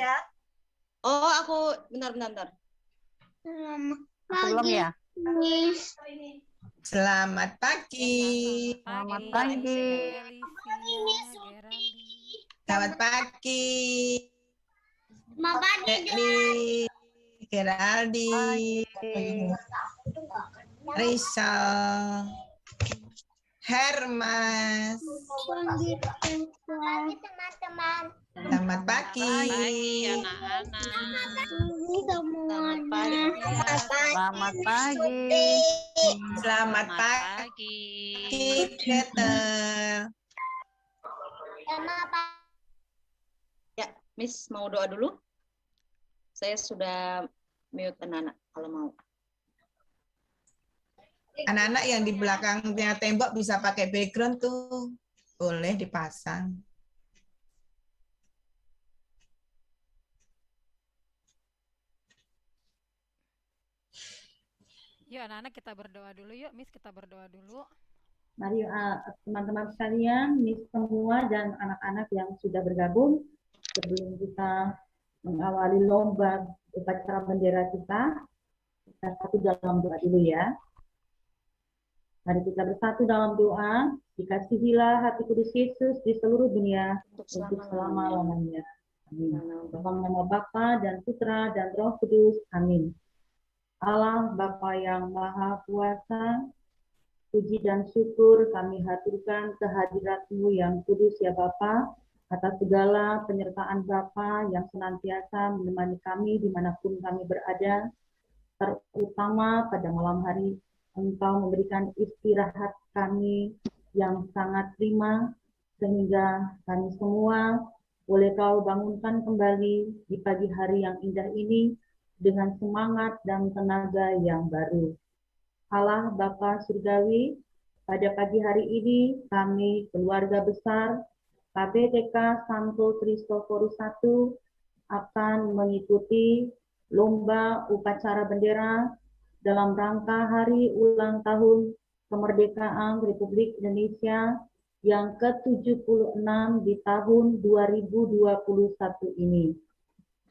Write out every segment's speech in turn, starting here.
ya. Oh, aku bentar. Belum ya? Selamat pagi. Selamat pagi. Selamat pagi. Selamat pagi. Eli, Geraldi, Rizal, Hermas. Pagi teman-teman. Selamat pagi. Anak-anak. Selamat Selamat pagi. Selamat pagi, Gretel. Selamat pagi. Ya, Miss mau doa dulu. Saya sudah mute anak-anak kalau mau. Anak-anak yang di belakangnya tembok bisa pakai background tuh. Boleh dipasang. Yuk anak-anak kita berdoa dulu yuk, Miss kita berdoa dulu. Mari teman-teman sekalian, Miss semua dan anak-anak yang sudah bergabung, sebelum kita mengawali lomba upacara bendera kita satu dalam doa dulu ya. Mari kita bersatu dalam doa, dikasihilah hati kudus Yesus di seluruh dunia untuk selama-lamanya. Amin. Dalam nama Bapa dan Putra dan Roh Kudus. Amin. Allah Bapa yang Maha Kuasa, puji dan syukur kami haturkan kehadirat-Mu yang kudus ya Bapa, atas segala penyertaan Bapa yang senantiasa menemani kami dimanapun kami berada, terutama pada malam hari Engkau memberikan istirahat kami yang sangat prima, sehingga kami semua boleh Kau bangunkan kembali di pagi hari yang indah ini dengan semangat dan tenaga yang baru. Allah Bapa Surgawi, pada pagi hari ini kami keluarga besar KBTK Santo Kristoforus I akan mengikuti lomba upacara bendera dalam rangka hari ulang tahun kemerdekaan Republik Indonesia yang ke-76 di tahun 2021 ini.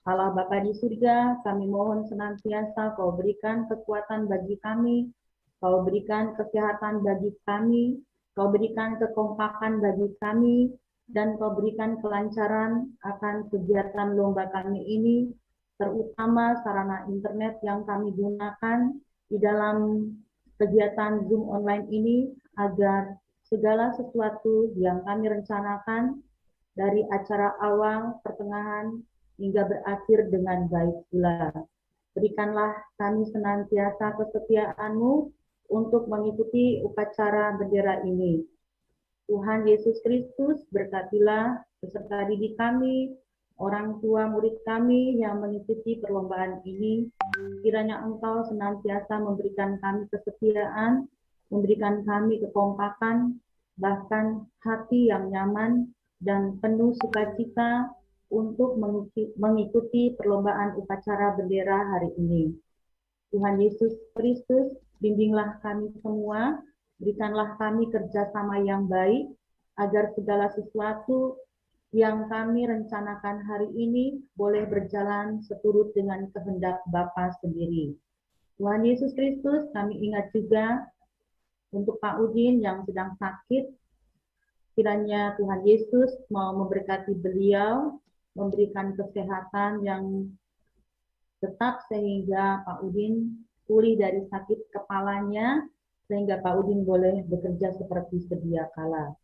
Allah Bapa di surga, kami mohon senantiasa Kau berikan kekuatan bagi kami, Kau berikan kesehatan bagi kami, Kau berikan kekompakan bagi kami, dan Kau berikan kelancaran akan kegiatan lomba kami ini, terutama sarana internet yang kami gunakan di dalam kegiatan Zoom online ini, agar segala sesuatu yang kami rencanakan dari acara awal, pertengahan, hingga berakhir dengan baik pula. Berikanlah kami senantiasa kesetiaan-Mu untuk mengikuti upacara bendera ini. Tuhan Yesus Kristus, berkatilah beserta didik kami, orang tua murid kami yang mengikuti perlombaan ini. Kiranya Engkau senantiasa memberikan kami kesetiaan, memberikan kami kekompakan, bahkan hati yang nyaman dan penuh sukacita untuk mengikuti perlombaan upacara bendera hari ini. Tuhan Yesus Kristus, bimbinglah kami semua, berikanlah kami kerjasama yang baik, agar segala sesuatu yang kami rencanakan hari ini boleh berjalan seturut dengan kehendak Bapa sendiri. Tuhan Yesus Kristus, kami ingat juga untuk Pak Udin yang sedang sakit, kiranya Tuhan Yesus mau memberkati beliau, memberikan kesehatan yang tetap sehingga Pak Udin pulih dari sakit kepalanya, sehingga Pak Udin boleh bekerja seperti sedia kala.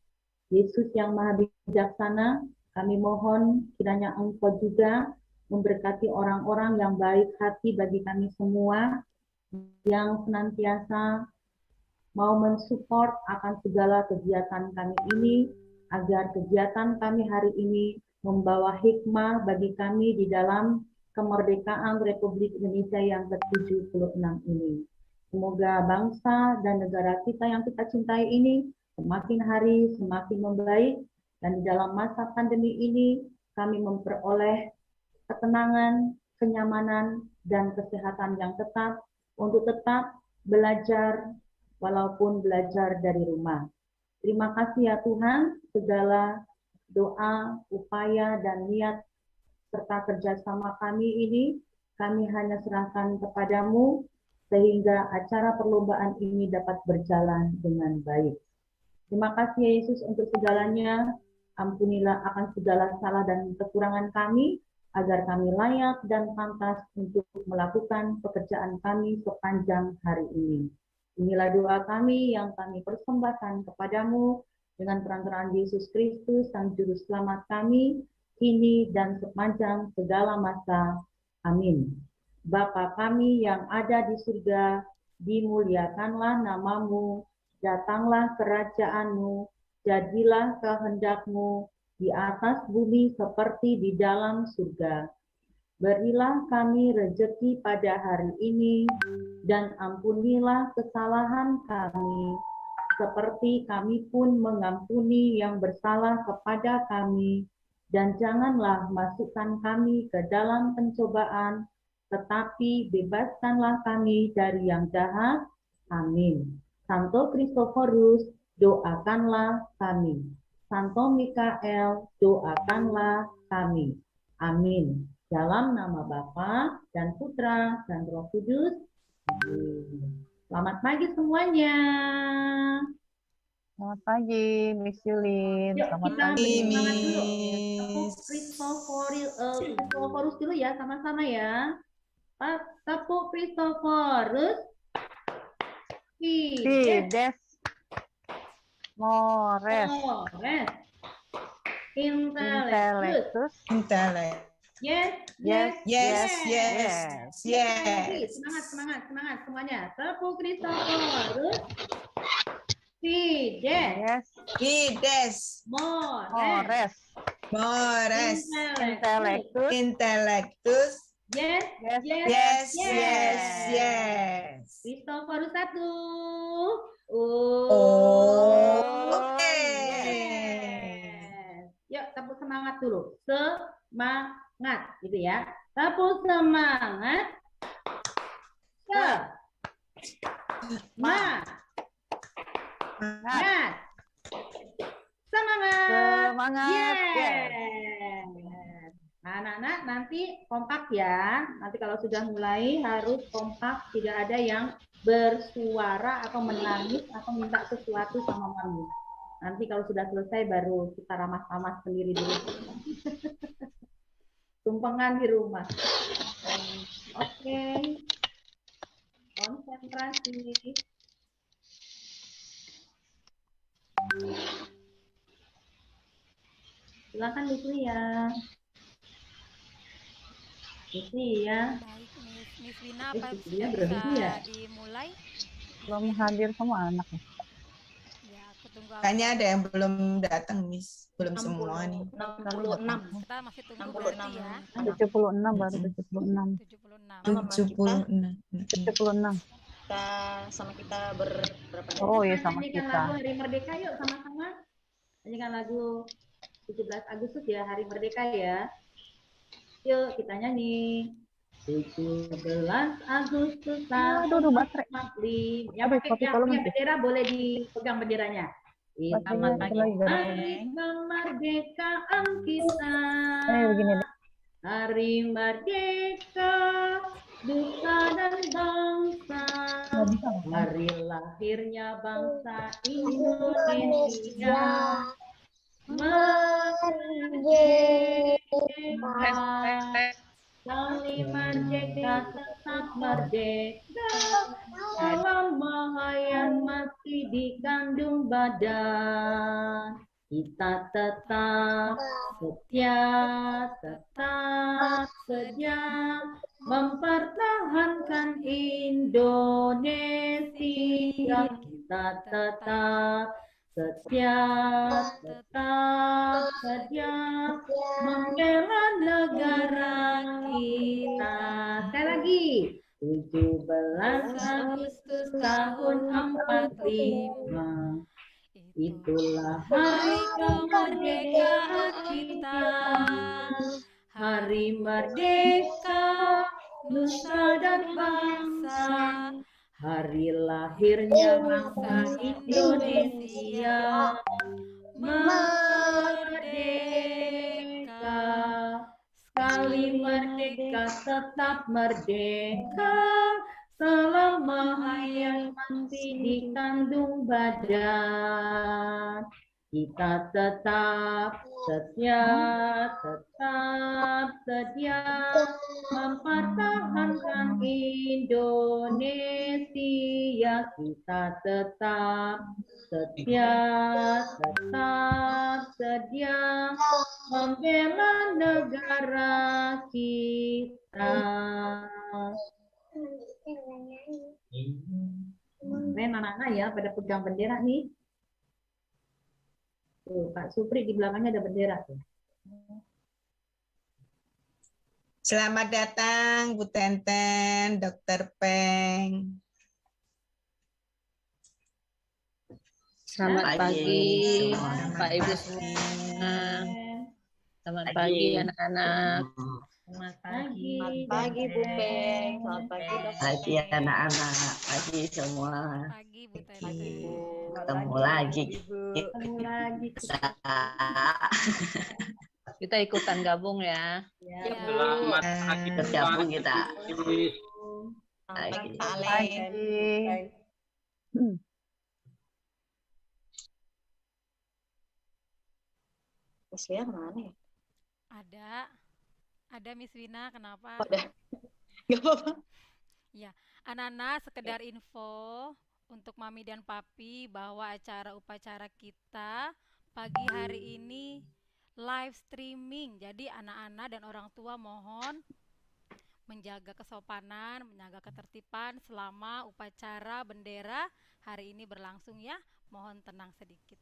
Yesus yang Maha Bijaksana, kami mohon kiranya Engkau juga memberkati orang-orang yang baik hati bagi kami semua, yang senantiasa mau mensupport akan segala kegiatan kami ini, agar kegiatan kami hari ini membawa hikmah bagi kami di dalam kemerdekaan Republik Indonesia yang ke-76 ini. Semoga bangsa dan negara kita yang kita cintai ini semakin hari semakin membaik, dan di dalam masa pandemi ini kami memperoleh ketenangan, kenyamanan, dan kesehatan yang tetap untuk tetap belajar walaupun belajar dari rumah. Terima kasih ya Tuhan, segala doa, upaya, dan niat serta kerjasama kami ini, kami hanya serahkan kepadamu, sehingga acara perlombaan ini dapat berjalan dengan baik. Terima kasih ya Yesus untuk segalanya. Ampunilah akan segala salah dan kekurangan kami, agar kami layak dan pantas untuk melakukan pekerjaan kami sepanjang hari ini. Inilah doa kami yang kami persembahkan kepadamu dengan perantaraan Yesus Kristus, Sang Juru Selamat kami, kini dan sepanjang segala masa. Amin. Bapa kami yang ada di surga, dimuliakanlah namamu, datanglah kerajaanmu, jadilah kehendakmu di atas bumi seperti di dalam surga. Berilah kami rejeki pada hari ini, dan ampunilah kesalahan kami, seperti kami pun mengampuni yang bersalah kepada kami, dan janganlah masukkan kami ke dalam pencobaan, tetapi bebaskanlah kami dari yang jahat. Amin. Santo Kristoforus, doakanlah kami. Santo Mikael, doakanlah kami. Amin. Dalam nama Bapa dan Putra dan Roh Kudus. Amin. Selamat pagi semuanya. Selamat pagi, Miss Yulin. Yuk Selamat kita pagi. beri semangat dulu. Miss. Kristoforus dulu ya, sama-sama ya. Tepuk Kristoforus. Fides. Mores. Mores. Intellectus. Intellectus. Intelek. Yes, Yes, Yes, yes, yes, yes. Semangat semuanya. Tepuk Kristoforus. Fides. Yes. Fides. Mores. Mores. Intellectus. Intellectus. Yes, Yes. Yes, yes, yes. Kristoforus 1. Oke. Yuk tepuk semangat dulu. Semangat gitu ya. Tepuk semangat. Semangat. Semangat. Semangat. Yes. Nah, anak-anak nanti kompak ya. Nanti kalau sudah mulai harus kompak, tidak ada yang bersuara atau menangis atau minta sesuatu sama mami. Nanti kalau sudah selesai baru kita ramah-ramah sendiri dulu. Tumpengan di rumah. Oke. Konsentrasi. Silakan Lutfi ya. Lutfi ya. Baik, Miss Wina, apa Dia sudah berhenti bisa ya? dimulai? Belum hadir semua anak. Ya, aku tunggu. Kayaknya ada yang belum datang, Miss. Belum 60, semua nih. 66. Kita masih tunggu 66. berarti ya. 76 baru 76. 76. Sama kita. 76. 76. Kita sama kita berapa? Oh iya sama Nyanyikan kita. lagu Hari Merdeka yuk sama-sama. Nyanyikan lagu 17 Agustus ya, Hari Merdeka ya. Yuk kita nyanyi. 17 Agustus Aduh, baterai. 45. Yang Aduh, pakai kopi yang tolong punya nanti. bendera boleh dipegang benderanya. Selamat Baterainya pagi. lagi garing. Hari kemerdekaan kita. Begini deh. Hari merdeka, nusa dan bangsa. Nggak bisa. Hari lahirnya bangsa Indonesia. Merdeka, kami merdeka, tetap merdeka. Dalam bahayan masih dikandung badan. Kita tetap setia, tetap sedia mempertahankan Indonesia. Kita tetap setia, tetap sedia membela negara kita. Sekali lagi. 17 Agustus tahun 45. Itulah hari kemerdekaan kita. Hari merdeka, nusa dan bangsa. Hari lahirnya bangsa Indonesia. Merdeka. Sekali Negeri merdeka tetap merdeka selama hayat masih dikandung badan. Kita tetap setia mempertahankan Indonesia. Kita tetap setia membela negara kita. Keren anak-anak ya, pada pegang bendera nih. Tuh, Pak Supri di belakangnya ada bendera tuh. Selamat datang Bu Tenten, Dokter Peng. Selamat pagi, Selamat Pak Ibu pagi. semua. Selamat pagi anak-anak. Selamat pagi. Selamat pagi Bu Peng. Selamat pagi Dokter Pagi Peng. anak-anak, pagi semua. Pagi Bu Teten. Ketemu lagi Ketemu lagi. Kita ikutan gabung ya. Ya. Selamat pagi. Bergabung kita. Selamat pagi Pak Ale. Miss Lia kemana ya? Ada Miss Wina, kenapa? Oh, udah. Gak apa-apa. Anak-anak, sekedar info untuk Mami dan Papi bahwa acara upacara kita pagi hari ini live streaming. Jadi anak-anak dan orang tua mohon menjaga kesopanan, menjaga ketertiban selama upacara bendera hari ini berlangsung ya. Mohon tenang sedikit.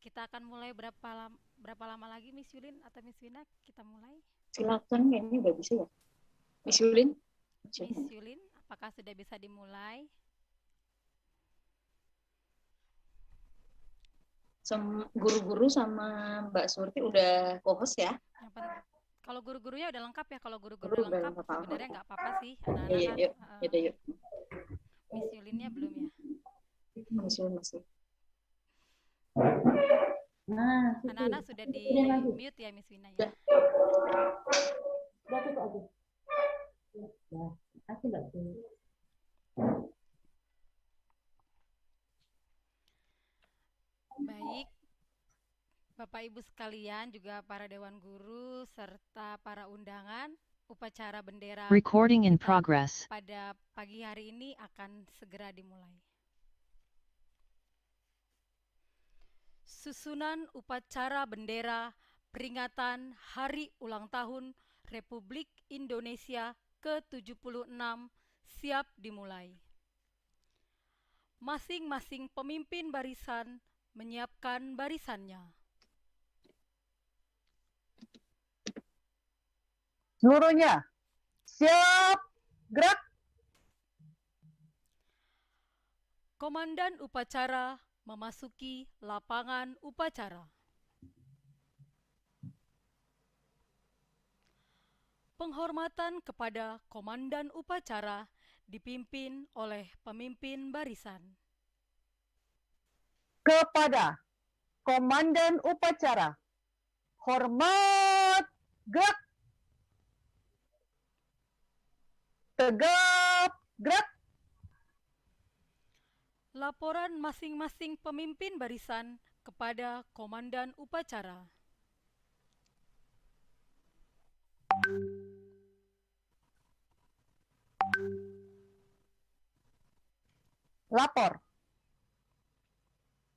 Kita akan mulai berapa lama lagi Miss Yulin atau Miss Wina? Kita mulai. Silakan, kayaknya udah bisa ya. Miss Yulin. Miss Yulin, apakah sudah bisa dimulai? Guru-guru sama Mbak Surti udah co-host ya? Yang penting, kalau guru-gurunya udah lengkap ya, kalau guru-guru Guru udah lengkap lengkap. sebenarnya nggak apa-apa sih. Iya, Anak-anak iya, yuk. Yaudah, yuk. Miss Yulinnya belum ya. Miss Yulin masih. Nah, Anak-anak sudah di mute ya Miss Wina ya. udah tutup aja. Ya, kasih Mbak Supri. Baik, Bapak Ibu sekalian, juga para dewan guru serta para undangan, upacara bendera Recording in kita progress. pada pagi hari ini akan segera dimulai. Susunan upacara bendera peringatan Hari Ulang Tahun Republik Indonesia ke-76 siap dimulai. Masing-masing pemimpin barisan menyiapkan barisannya. Seluruhnya siap, gerak. Komandan upacara memasuki lapangan upacara. Penghormatan kepada komandan upacara dipimpin oleh pemimpin barisan. Kepada komandan upacara, hormat, gerak. Tegap, gerak. Laporan masing-masing pemimpin barisan kepada komandan upacara. Lapor.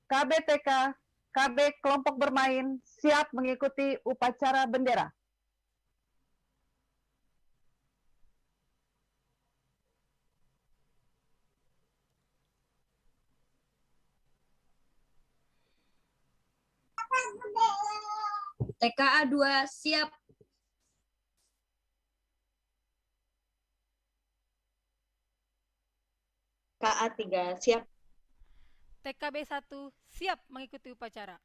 KBTK, KB kelompok bermain siap mengikuti upacara bendera. TKA 2 siap. KA 3 siap. TKB 1 siap mengikuti upacara.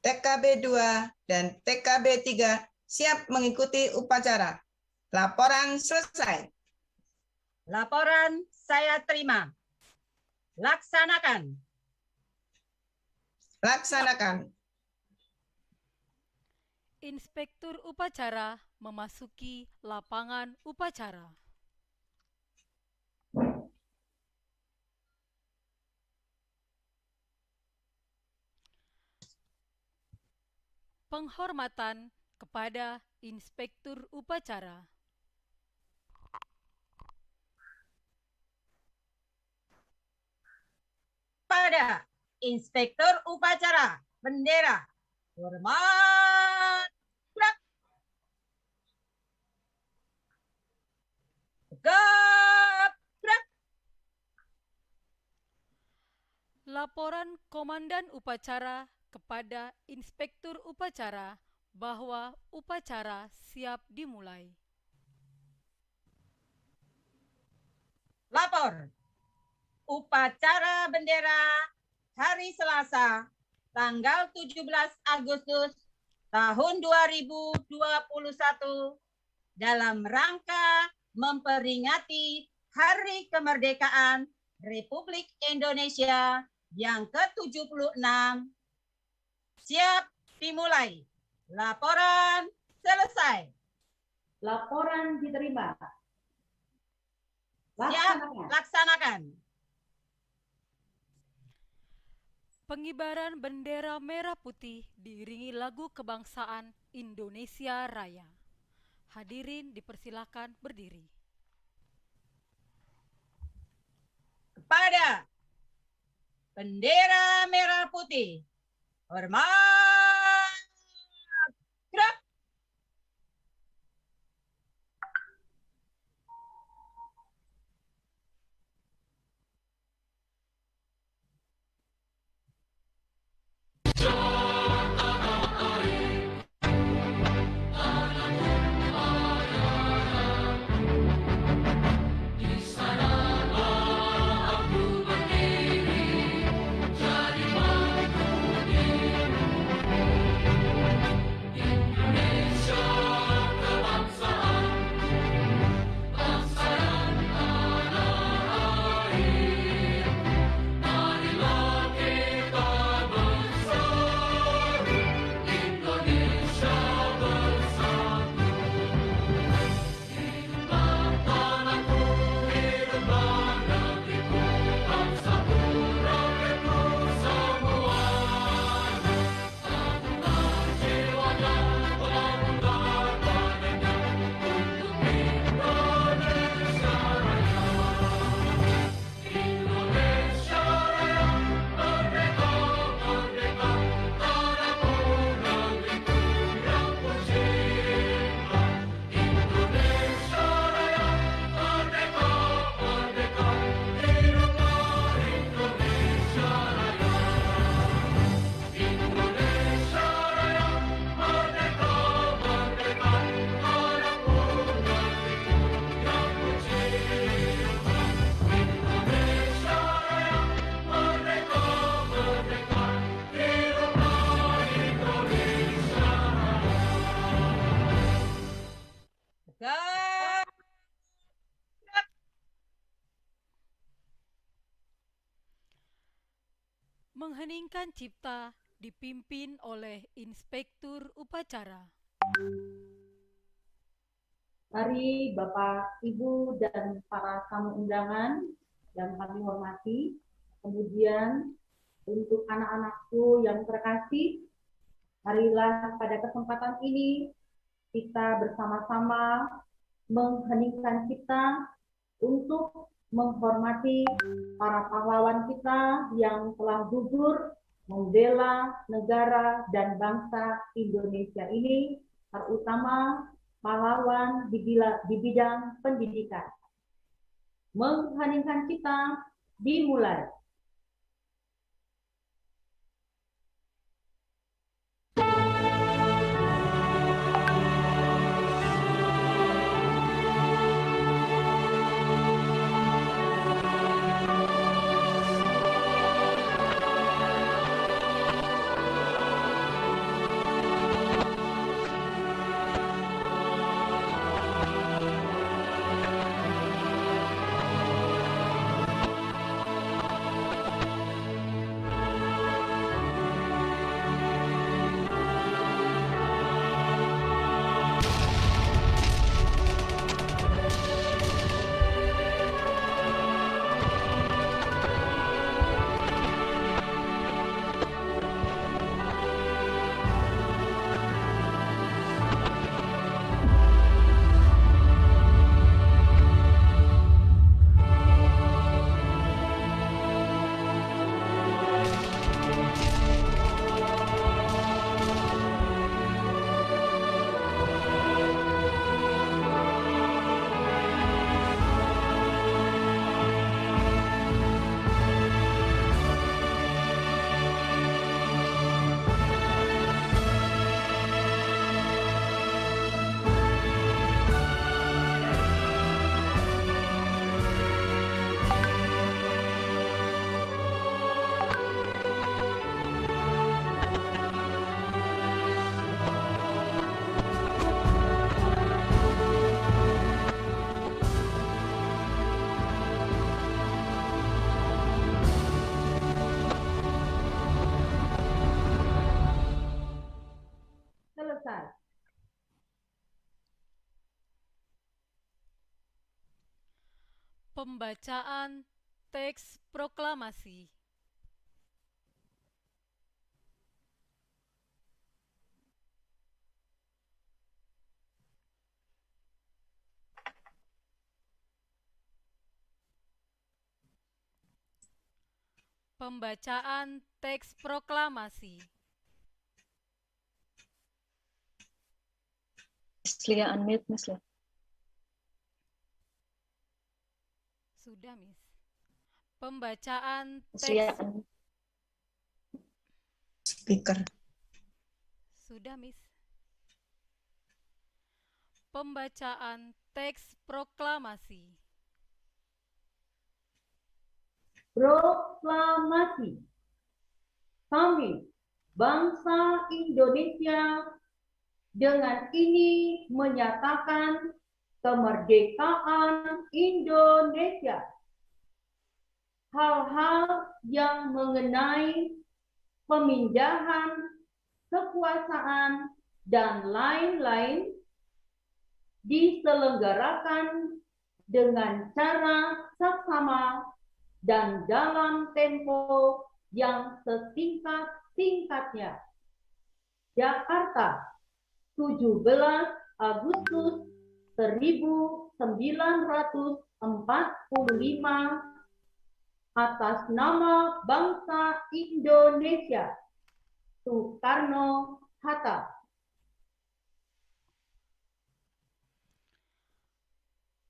TKB 2 dan TKB 3 siap mengikuti upacara. Laporan selesai. Laporan saya terima. Laksanakan. Laksanakan. Inspektur upacara memasuki lapangan upacara. Penghormatan kepada Inspektur upacara. Pada Inspektur upacara bendera. Hormat. Gerak. Tegap. Gerak. Laporan Komandan Upacara kepada Inspektur Upacara bahwa upacara siap dimulai. Lapor. Upacara bendera hari Selasa, tanggal 17 Agustus tahun 2021 dalam rangka memperingati Hari Kemerdekaan Republik Indonesia yang ke-76. Siap dimulai. Laporan selesai. Laporan diterima. Siap Laksanakan. laksanakan. Pengibaran bendera merah putih diiringi lagu kebangsaan Indonesia Raya. Hadirin dipersilakan berdiri. Kepada bendera merah putih. Hormat. Gerak. Gerak. Mengheningkan cipta dipimpin oleh Inspektur Upacara. Mari Bapak, Ibu, dan para tamu undangan yang kami hormati. Kemudian untuk anak-anakku yang terkasih, marilah pada kesempatan ini kita bersama-sama mengheningkan cipta untuk menghormati para pahlawan kita yang telah gugur membela negara dan bangsa Indonesia ini, terutama pahlawan di bidang pendidikan. Mengheningkan cipta dimulai. Pembacaan teks proklamasi. Pembacaan teks proklamasi. Miss Lia, unmute, Miss Lia. Sudah, Miss. Pembacaan Miss Lia, teks. Speaker. Sudah, Miss. Pembacaan teks proklamasi. Proklamasi. Kami, bangsa Indonesia, dengan ini menyatakan kemerdekaan Indonesia. Hal-hal yang mengenai pemindahan kekuasaan dan lain-lain diselenggarakan dengan cara saksama dan dalam tempo yang sesingkat-singkatnya. Jakarta, 17 Agustus 1945, atas nama bangsa Indonesia. Soekarno-Hatta.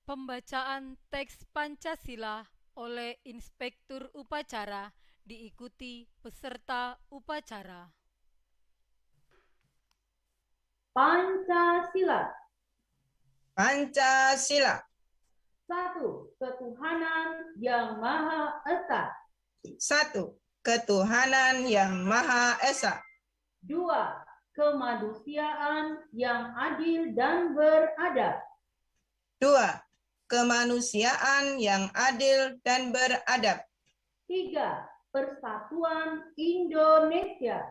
Pembacaan teks Pancasila oleh Inspektur Upacara diikuti peserta upacara. Pancasila. Pancasila. 1. Ketuhanan yang Maha Esa. 1. Ketuhanan yang Maha Esa. 2. Kemanusiaan yang adil dan beradab. 2. Kemanusiaan yang adil dan beradab. 3. Persatuan Indonesia.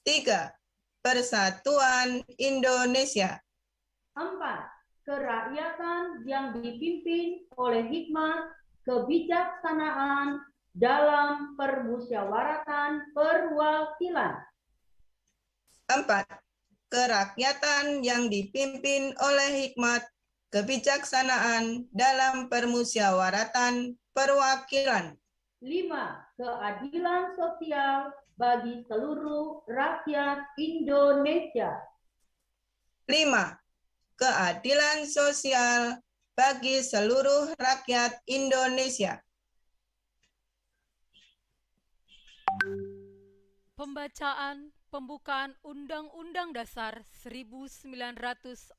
3. Persatuan Indonesia. 4. Kerakyatan yang dipimpin oleh hikmat kebijaksanaan dalam permusyawaratan perwakilan. 4. Kerakyatan yang dipimpin oleh hikmat kebijaksanaan dalam permusyawaratan perwakilan. 5. Keadilan sosial bagi seluruh rakyat Indonesia. 5. Keadilan sosial bagi seluruh rakyat Indonesia. Pembacaan pembukaan Undang-Undang Dasar 1945.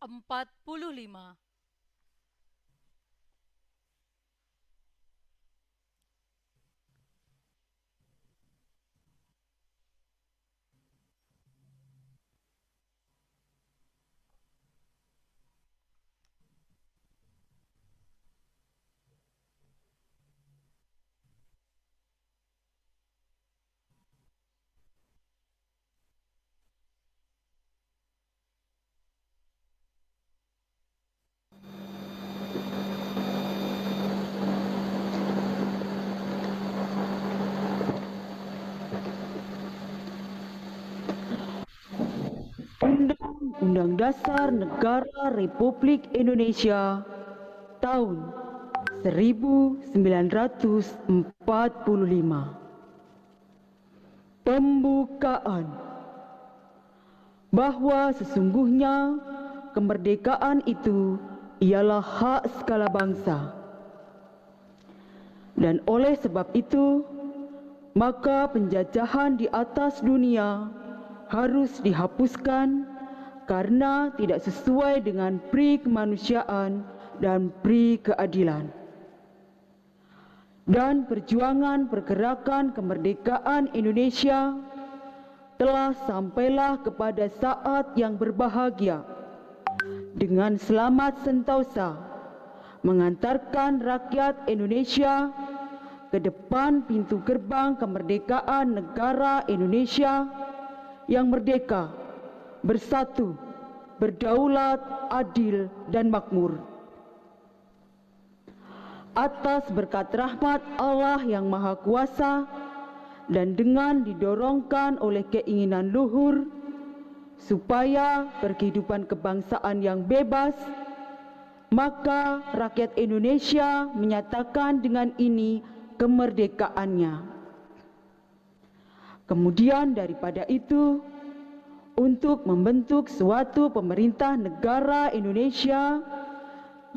Undang-Undang Dasar Negara Republik Indonesia tahun 1945. Pembukaan. Bahwa sesungguhnya kemerdekaan itu ialah hak segala bangsa. Dan oleh sebab itu, maka penjajahan di atas dunia harus dihapuskan karena tidak sesuai dengan pri kemanusiaan dan pri keadilan. Dan perjuangan pergerakan kemerdekaan Indonesia telah sampailah kepada saat yang berbahagia dengan selamat sentosa mengantarkan rakyat Indonesia ke depan pintu gerbang kemerdekaan negara Indonesia yang merdeka, bersatu, berdaulat, adil, dan makmur. atas berkat rahmat Allah yang Maha Kuasa dan dengan didorongkan oleh keinginan luhur supaya berkehidupan kebangsaan yang bebas, maka rakyat Indonesia menyatakan dengan ini kemerdekaannya. Kemudian daripada itu, untuk membentuk suatu pemerintah negara Indonesia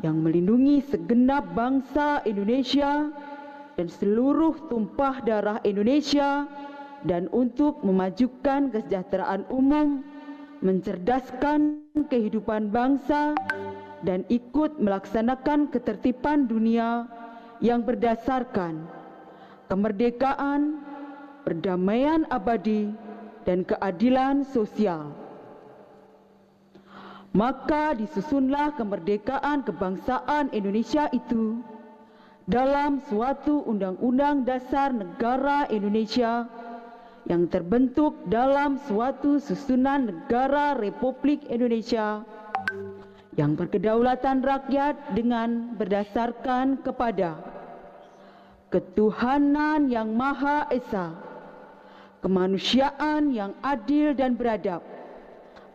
yang melindungi segenap bangsa Indonesia dan seluruh tumpah darah Indonesia, dan untuk memajukan kesejahteraan umum, mencerdaskan kehidupan bangsa, dan ikut melaksanakan ketertiban dunia yang berdasarkan kemerdekaan, perdamaian abadi, dan keadilan sosial. Maka disusunlah kemerdekaan kebangsaan Indonesia itu dalam suatu Undang-Undang Dasar Negara Indonesia yang terbentuk dalam suatu susunan negara Republik Indonesia yang berkedaulatan rakyat dengan berdasarkan kepada ketuhanan yang Maha Esa, kemanusiaan yang adil dan beradab,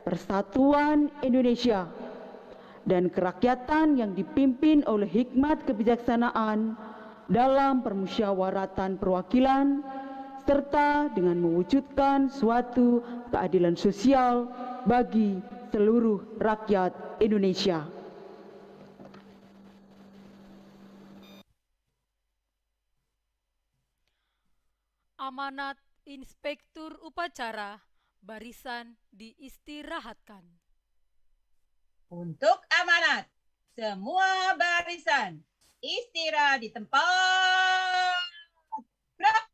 persatuan Indonesia, dan kerakyatan yang dipimpin oleh hikmat kebijaksanaan dalam permusyawaratan perwakilan, serta dengan mewujudkan suatu keadilan sosial bagi seluruh rakyat Indonesia. Amanat Inspektur Upacara barisan diistirahatkan. Untuk amanat, semua barisan istirahat di tempat. Gerak.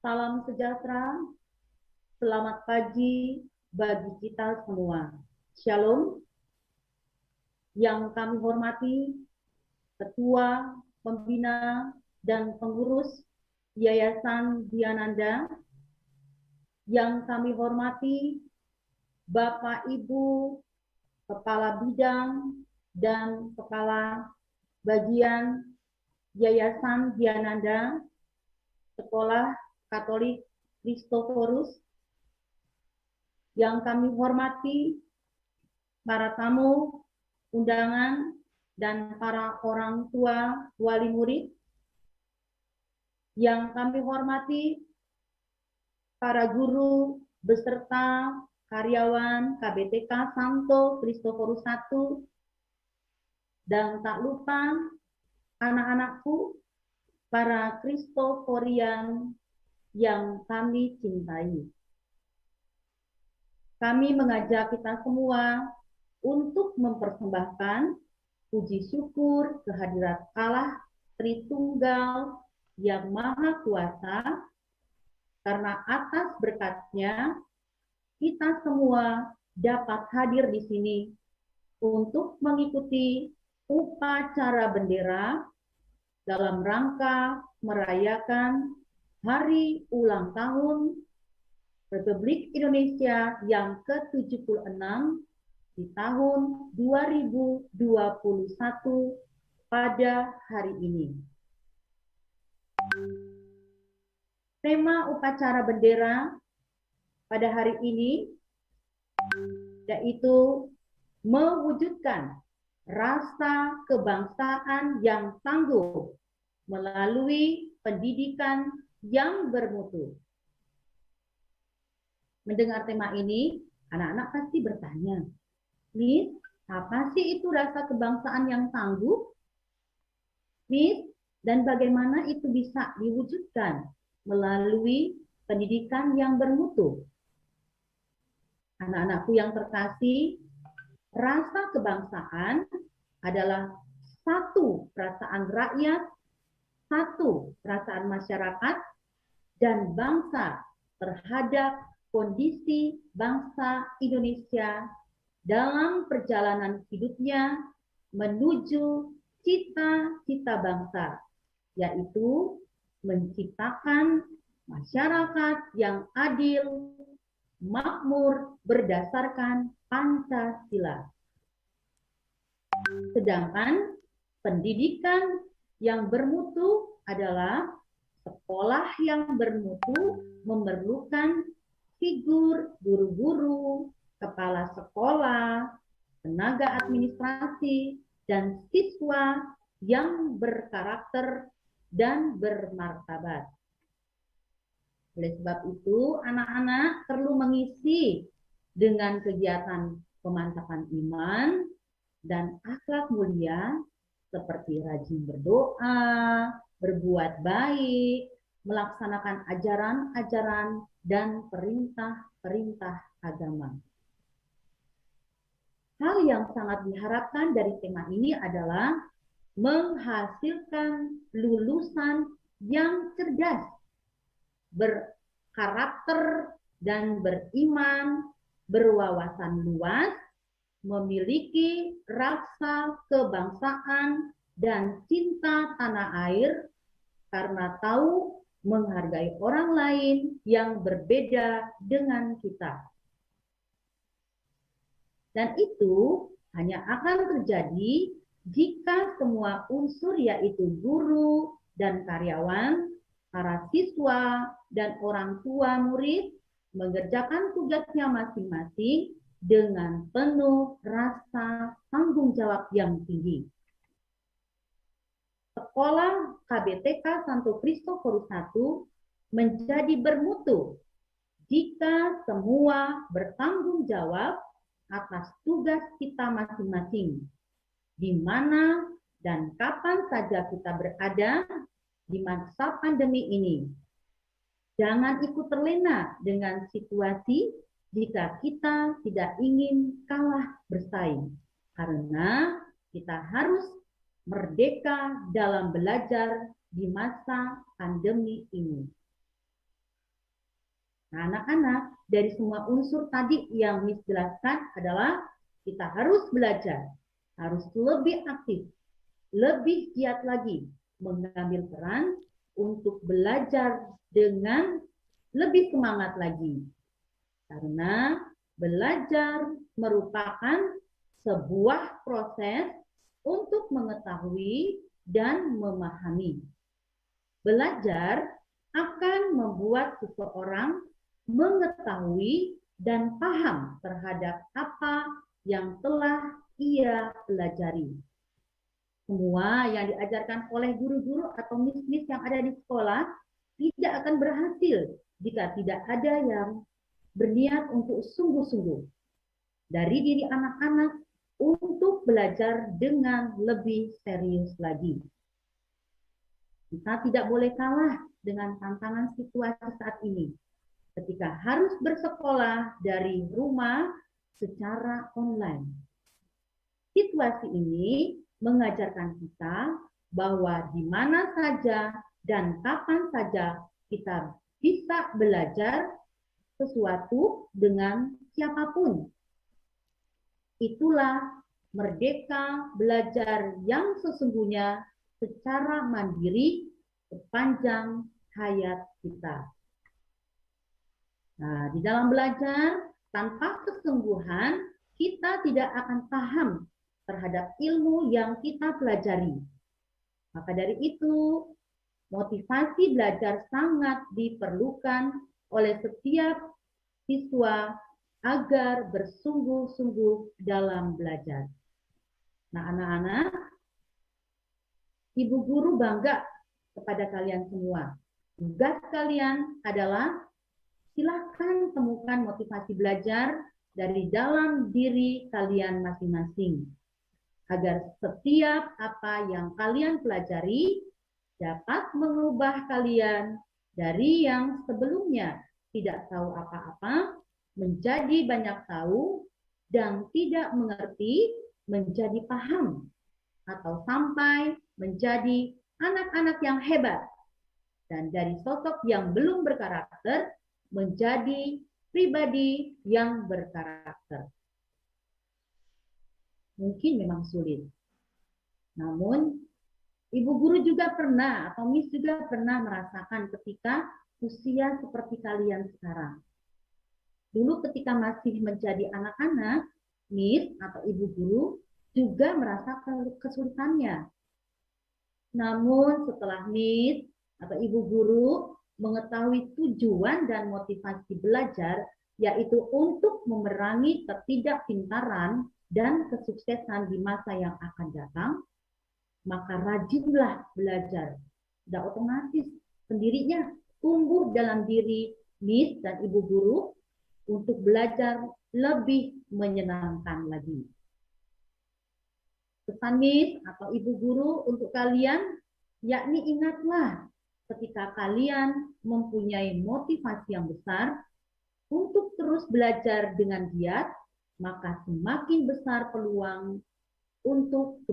Salam sejahtera, selamat pagi bagi kita semua. Shalom. Yang kami hormati Ketua, Pembina, dan Pengurus Yayasan Dyananda, yang kami hormati Bapak Ibu Kepala Bidang dan Kepala Bagian Yayasan Dyananda Sekolah Katolik Kristoforus, yang kami hormati para tamu undangan dan para orang tua wali murid, yang kami hormati para guru beserta karyawan KBTK Santo Kristoforus I, dan tak lupa anak-anakku, para Kristoforian yang kami cintai. Kami mengajak kita semua untuk mempersembahkan puji syukur kehadirat Allah Tritunggal yang Maha Kuasa, karena atas berkat-Nya kita semua dapat hadir di sini untuk mengikuti upacara bendera dalam rangka merayakan Hari Ulang Tahun Republik Indonesia yang ke-76 di tahun 2021 pada hari ini. Tema upacara bendera pada hari ini yaitu mewujudkan rasa kebangsaan yang tangguh melalui pendidikan yang bermutu. Mendengar tema ini, anak-anak pasti bertanya, Miss, apa sih itu rasa kebangsaan yang tangguh? Miss, dan bagaimana itu bisa diwujudkan melalui pendidikan yang bermutu? Anak-anakku yang terkasih, rasa kebangsaan adalah satu perasaan rakyat, satu perasaan masyarakat, dan bangsa terhadap kondisi bangsa Indonesia dalam perjalanan hidupnya menuju cita-cita bangsa, yaitu menciptakan masyarakat yang adil, makmur berdasarkan Pancasila. Sedangkan pendidikan yang bermutu adalah sekolah yang bermutu memerlukan figur guru-guru, kepala sekolah, tenaga administrasi, dan siswa yang berkarakter dan bermartabat. Oleh sebab itu, anak-anak perlu mengisi dengan kegiatan pemantapan iman dan akhlak mulia seperti rajin berdoa, berbuat baik, melaksanakan ajaran-ajaran dan perintah-perintah agama. Hal yang sangat diharapkan dari tema ini adalah menghasilkan lulusan yang cerdas, berkarakter dan beriman, berwawasan luas, memiliki rasa kebangsaan dan cinta tanah air karena tahu menghargai orang lain yang berbeda dengan kita. Dan itu hanya akan terjadi jika semua unsur yaitu guru dan karyawan, para siswa dan orang tua murid mengerjakan tugasnya masing-masing dengan penuh rasa tanggung jawab yang tinggi. Sekolah KBTK Santo Kristoforus I menjadi bermutu jika semua bertanggung jawab atas tugas kita masing-masing, di mana dan kapan saja kita berada di masa pandemi ini. Jangan ikut terlena dengan situasi jika kita tidak ingin kalah bersaing, karena kita harus merdeka dalam belajar di masa pandemi ini. Nah, anak-anak, dari semua unsur tadi yang Miss jelaskan adalah kita harus belajar, harus lebih aktif, lebih giat lagi mengambil peran untuk belajar dengan lebih semangat lagi. Karena belajar merupakan sebuah proses untuk mengetahui dan memahami. Belajar akan membuat seseorang mengetahui dan paham terhadap apa yang telah ia pelajari. Semua yang diajarkan oleh guru-guru atau miss-miss yang ada di sekolah tidak akan berhasil jika tidak ada yang berniat untuk sungguh-sungguh dari diri anak-anak untuk belajar dengan lebih serius lagi. Kita tidak boleh kalah dengan tantangan situasi saat ini, ketika harus bersekolah dari rumah secara online. Situasi ini mengajarkan kita bahwa di mana saja dan kapan saja kita bisa belajar sesuatu dengan siapapun. Itulah merdeka belajar yang sesungguhnya secara mandiri sepanjang hayat kita. Nah, di dalam belajar tanpa kesungguhan, kita tidak akan paham terhadap ilmu yang kita pelajari. Maka dari itu, motivasi belajar sangat diperlukan oleh setiap siswa agar bersungguh-sungguh dalam belajar. Nah, anak-anak, ibu guru bangga kepada kalian semua. Tugas kalian adalah silakan temukan motivasi belajar dari dalam diri kalian masing-masing, agar setiap apa yang kalian pelajari dapat mengubah kalian dari yang sebelumnya tidak tahu apa-apa menjadi banyak tahu dan tidak mengerti menjadi paham, atau sampai menjadi anak-anak yang hebat dan dari sosok yang belum berkarakter menjadi pribadi yang berkarakter. Mungkin memang sulit. Namun, ibu guru juga pernah, atau Miss juga pernah merasakan ketika usia seperti kalian sekarang. Dulu ketika masih menjadi anak-anak, Miss atau ibu guru juga merasa kesulitannya. Namun setelah Miss atau Ibu Guru mengetahui tujuan dan motivasi belajar, yaitu untuk memerangi ketidakpintaran dan kesuksesan di masa yang akan datang, maka rajinlah belajar. Sudah otomatis sendirinya tumbuh dalam diri Miss dan Ibu Guru untuk belajar lebih menyenangkan lagi. Pesan Miss atau Ibu Guru untuk kalian, yakni ingatlah ketika kalian mempunyai motivasi yang besar untuk terus belajar dengan giat, maka semakin besar peluang untuk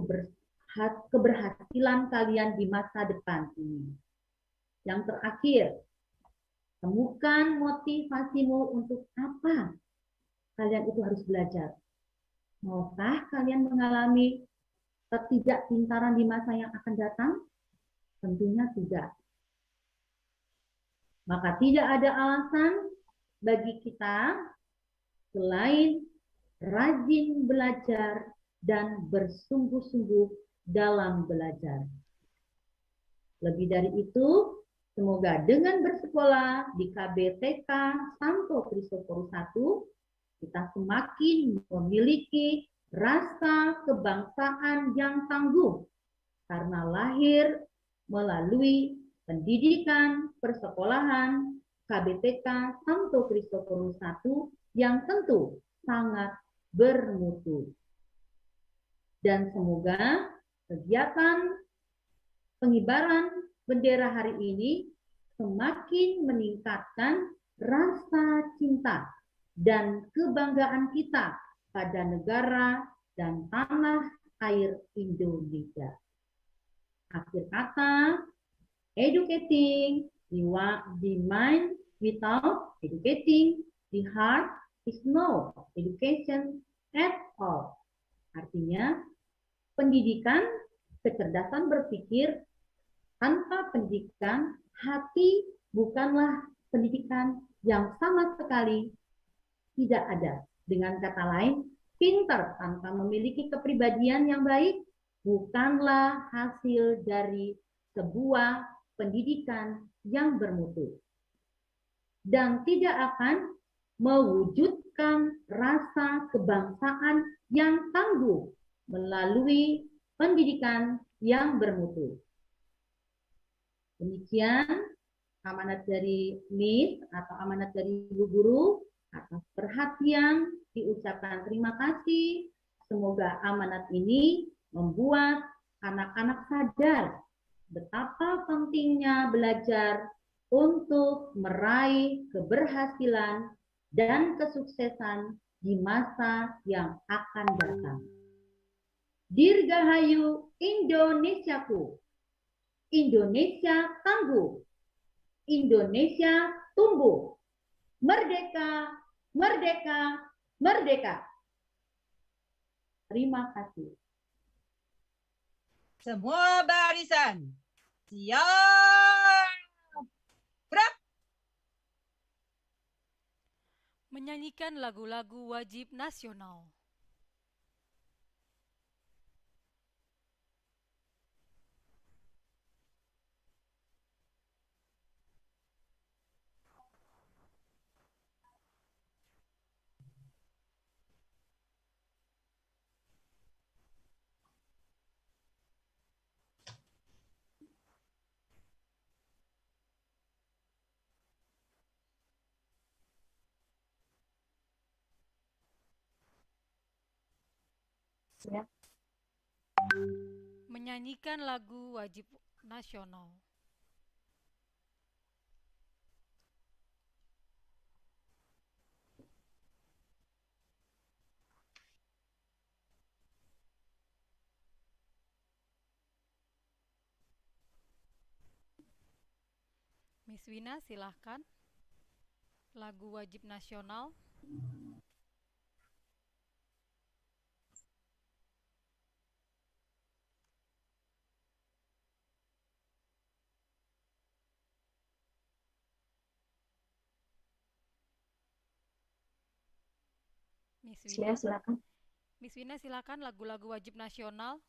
keberhasilan kalian di masa depan ini. Yang terakhir, temukan motivasimu untuk apa kalian itu harus belajar. Maukah kalian mengalami ketidakpintaran di masa yang akan datang? Tentunya tidak. Maka tidak ada alasan bagi kita selain rajin belajar dan bersungguh-sungguh dalam belajar. Lebih dari itu, semoga dengan bersekolah di KBTK Santo Kristoforus I, kita semakin memiliki rasa kebangsaan yang tangguh karena lahir melalui pendidikan persekolahan KBTK Santo Kristoforus I yang tentu sangat bermutu. Dan semoga kegiatan pengibaran bendera hari ini semakin meningkatkan rasa cinta dan kebanggaan kita pada negara dan tanah air Indonesia. Akhir kata, educating the mind without educating the heart is no education at all. Artinya, pendidikan, kecerdasan berpikir tanpa pendidikan, hati bukanlah pendidikan yang sama sekali tidak ada. Dengan kata lain, pintar tanpa memiliki kepribadian yang baik bukanlah hasil dari sebuah pendidikan yang bermutu. Dan tidak akan mewujudkan rasa kebangsaan yang tangguh melalui pendidikan yang bermutu. Demikian amanat dari Miss atau amanat dari Ibu Guru. Atas perhatian diucapkan terima kasih. Semoga amanat ini membuat anak-anak sadar betapa pentingnya belajar untuk meraih keberhasilan dan kesuksesan di masa yang akan datang. Dirgahayu Indonesiaku. Indonesia tangguh. Indonesia tumbuh. Merdeka, merdeka, merdeka. Terima kasih. Semua barisan. Siap. Gerak. Menyanyikan lagu-lagu wajib nasional. Ya. Menyanyikan lagu wajib nasional. Miss Wina, silahkan. Lagu wajib nasional. Miss Wina, Silakan. Miss Wina silakan lagu-lagu wajib nasional.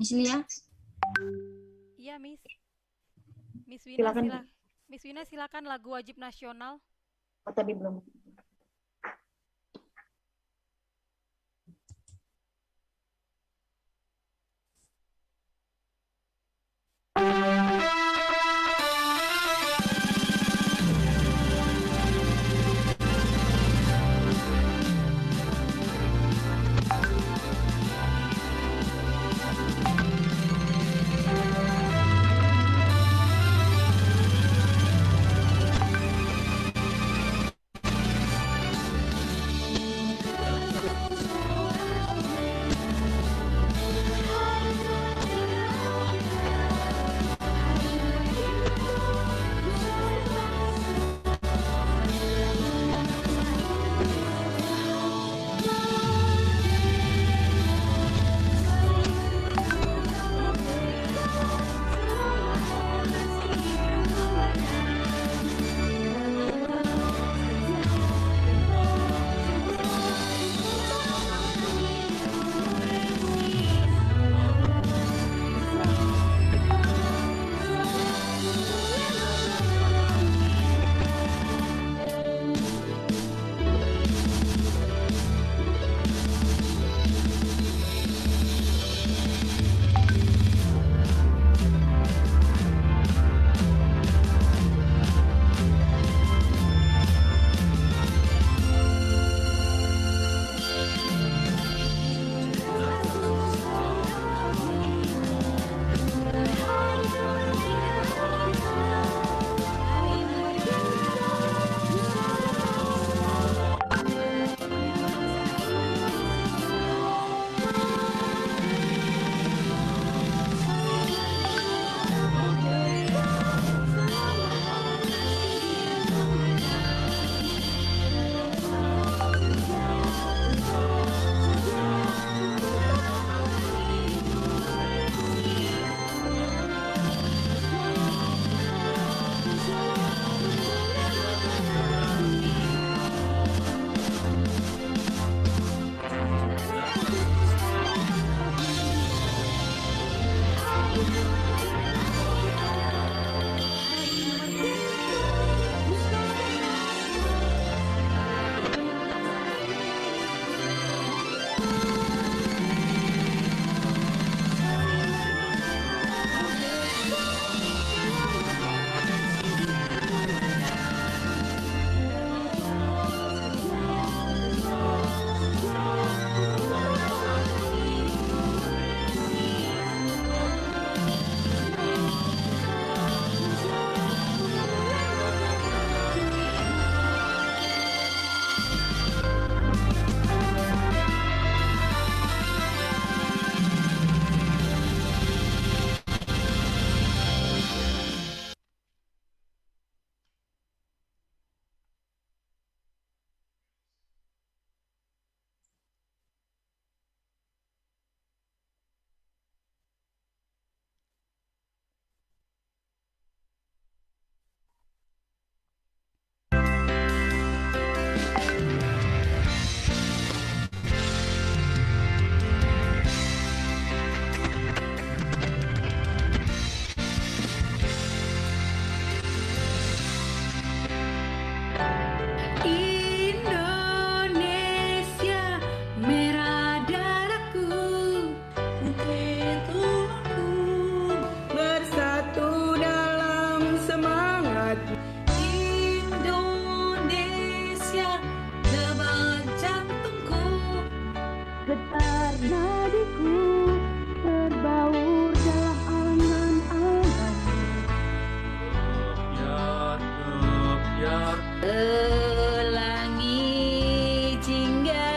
Miss Lia, Iya, Miss. Miss Wina Silakan. Miss Wina silakan lagu wajib nasional. oh tadi belum. Pelangi jingga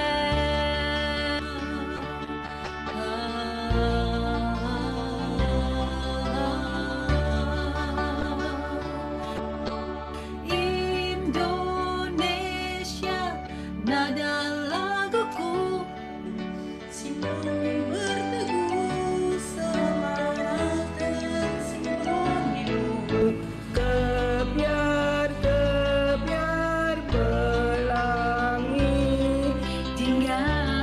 nada laguku, simpan berteguh semangat tersimpan di buku. Kebiar pelangi Tinggal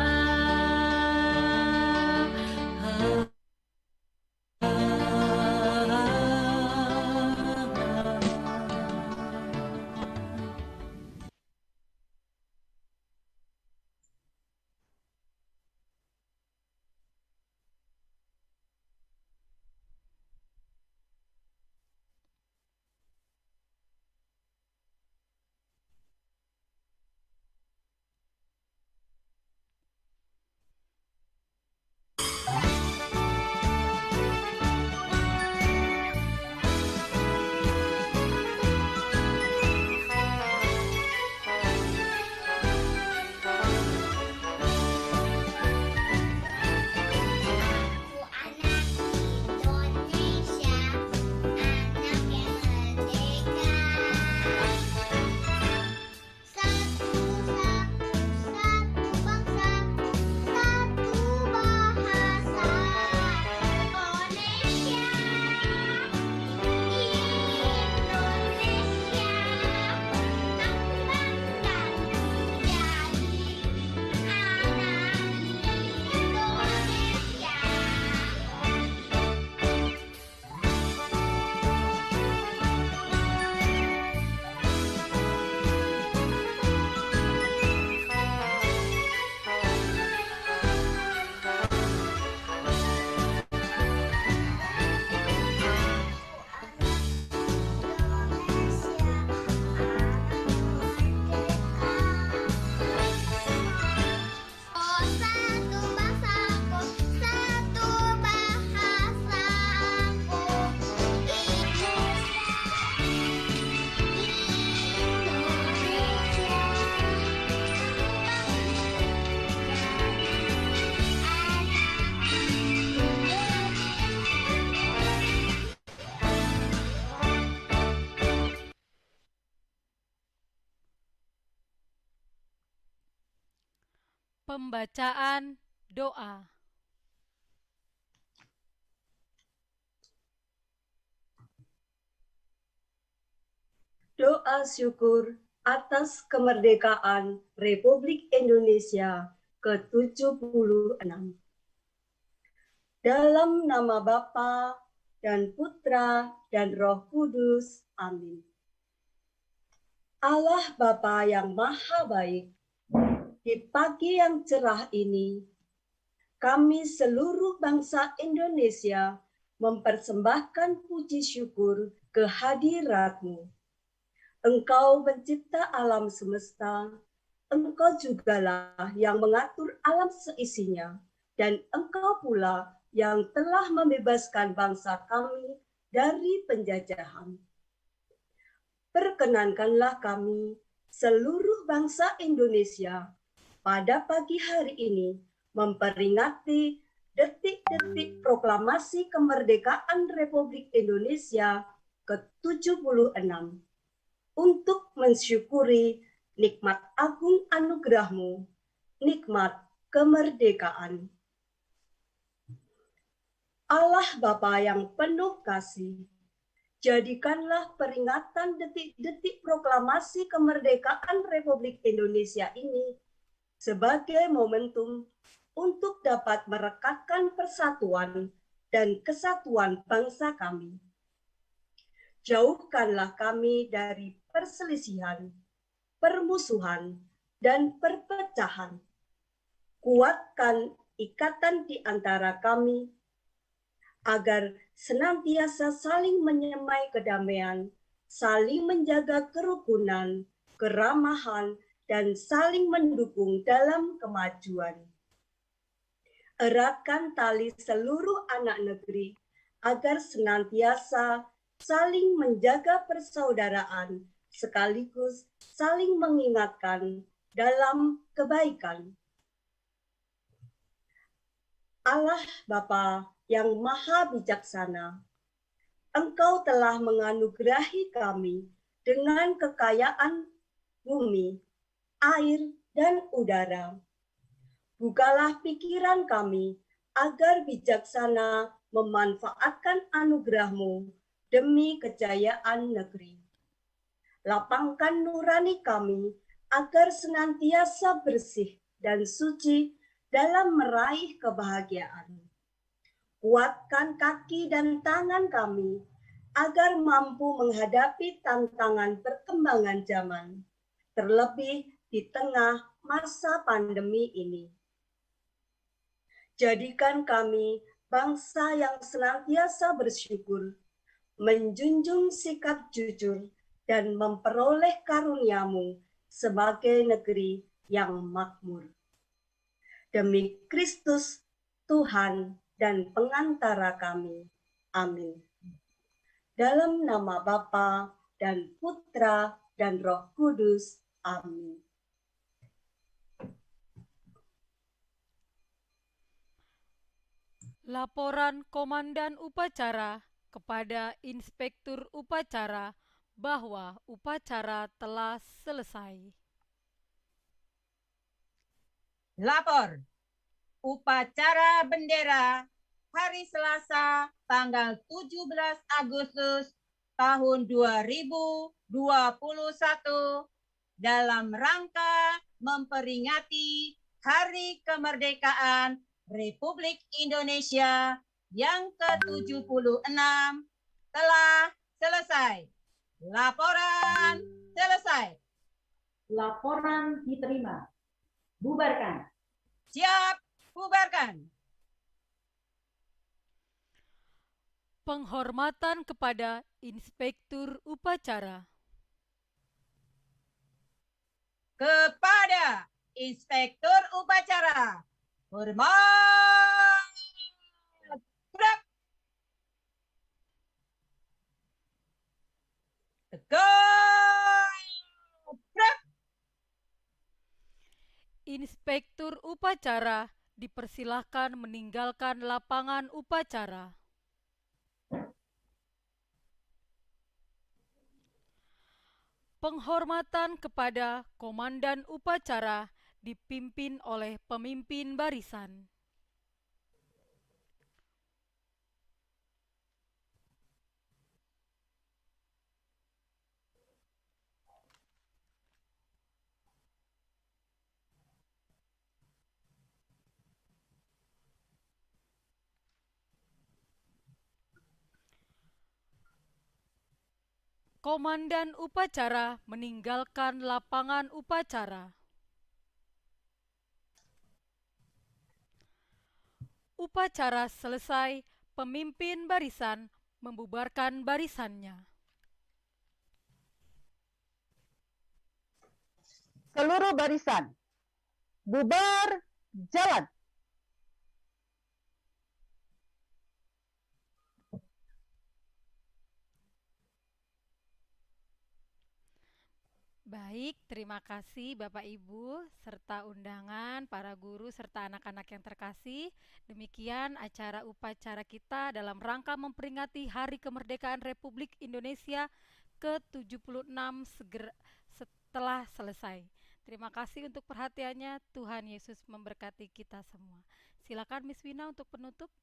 Pembacaan doa. Doa syukur atas kemerdekaan Republik Indonesia ke-76. Dalam nama Bapa dan Putra dan Roh Kudus. Amin. Allah Bapa yang Maha Baik, di pagi yang cerah ini, kami seluruh bangsa Indonesia mempersembahkan puji syukur kehadirat-Mu. Engkau pencipta alam semesta, Engkau jugalah yang mengatur alam seisinya, dan Engkau pula yang telah membebaskan bangsa kami dari penjajahan. Perkenankanlah kami, seluruh bangsa Indonesia, pada pagi hari ini memperingati detik-detik proklamasi kemerdekaan Republik Indonesia ke-76 untuk mensyukuri nikmat agung anugerah-Mu, nikmat kemerdekaan. Allah Bapa yang penuh kasih, jadikanlah peringatan detik-detik proklamasi kemerdekaan Republik Indonesia ini sebagai momentum untuk dapat merekatkan persatuan dan kesatuan bangsa kami. Jauhkanlah kami dari perselisihan, permusuhan, dan perpecahan. Kuatkan ikatan di antara kami, agar senantiasa saling menyemai kedamaian, saling menjaga kerukunan, keramahan, dan saling mendukung dalam kemajuan. Eratkan tali seluruh anak negeri agar senantiasa saling menjaga persaudaraan sekaligus saling mengingatkan dalam kebaikan. Allah Bapa yang Maha Bijaksana, Engkau telah menganugerahi kami dengan kekayaan bumi, air, dan udara. Bukalah pikiran kami agar bijaksana memanfaatkan anugerah-Mu demi kejayaan negeri. Lapangkan nurani kami agar senantiasa bersih dan suci dalam meraih kebahagiaan. Kuatkan kaki dan tangan kami agar mampu menghadapi tantangan perkembangan zaman, terlebih di tengah masa pandemi ini. Jadikan kami bangsa yang senantiasa bersyukur, menjunjung sikap jujur, dan memperoleh karunia-Mu sebagai negeri yang makmur. Demi Kristus, Tuhan dan pengantara kami. Amin. Dalam nama Bapa dan Putra dan Roh Kudus. Amin. Laporan Komandan Upacara kepada Inspektur Upacara bahwa upacara telah selesai. Lapor. Upacara bendera hari Selasa tanggal 17 Agustus tahun 2021 dalam rangka memperingati Hari Kemerdekaan Republik Indonesia yang ke-76 telah selesai. Laporan selesai. Laporan diterima. Bubarkan. Siap, bubarkan. Penghormatan kepada Inspektur Upacara. Kepada Inspektur Upacara, hormat. Gerak. Tegak. Gerak. Inspektur Upacara dipersilahkan meninggalkan lapangan upacara. Penghormatan kepada Komandan Upacara dipimpin oleh pemimpin barisan. Komandan Upacara meninggalkan lapangan upacara. Upacara selesai, pemimpin barisan membubarkan barisannya. Seluruh barisan, bubar, jalan. Baik, terima kasih Bapak Ibu serta undangan, para guru serta anak-anak yang terkasih. Demikian acara upacara kita dalam rangka memperingati Hari Kemerdekaan Republik Indonesia ke-76 setelah selesai. Terima kasih untuk perhatiannya. Tuhan Yesus memberkati kita semua. Silakan Miss Wina untuk penutup.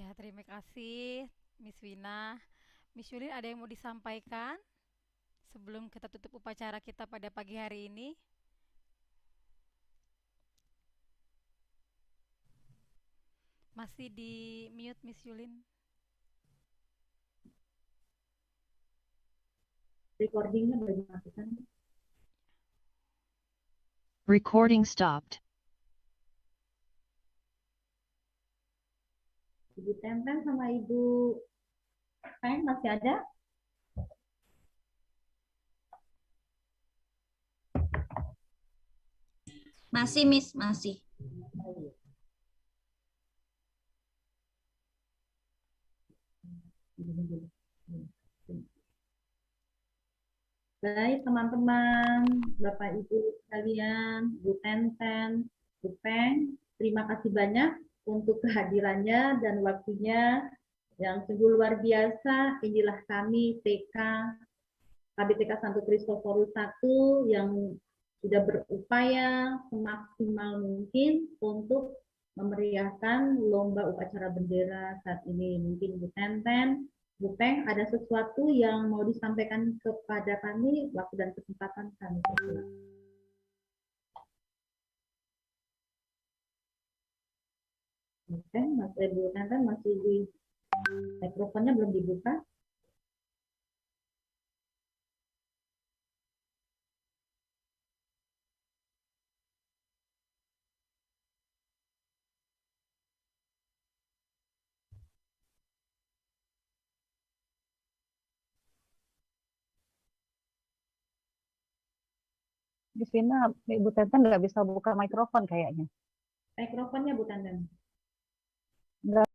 Ya, terima kasih Miss Wina. Miss Yulin, ada yang mau disampaikan sebelum kita tutup upacara kita pada pagi hari ini? Masih di mute Miss Yulin. Recordingnya udah dimatikan. Recording stopped. Ibu Tenten sama Ibu Peng masih ada? Masih, Miss, masih. Baik teman-teman, Bapak Ibu sekalian, Bu Tenten, Bu Peng, terima kasih banyak untuk kehadirannya dan waktunya yang sungguh luar biasa. Inilah kami TK KBTK Santo Kristoforus I yang sudah berupaya semaksimal mungkin untuk memeriahkan lomba upacara bendera saat ini. Mungkin Bu Tenten, Bu Peng, ada sesuatu yang mau disampaikan kepada kami, waktu dan kesempatan kami. Bu Peng, Bu Tenten masih di mikrofonnya belum dibuka. Di sini Ibu Tenten nggak bisa buka mikrofon kayaknya. Mikrofonnya Bu Tenten. Nggak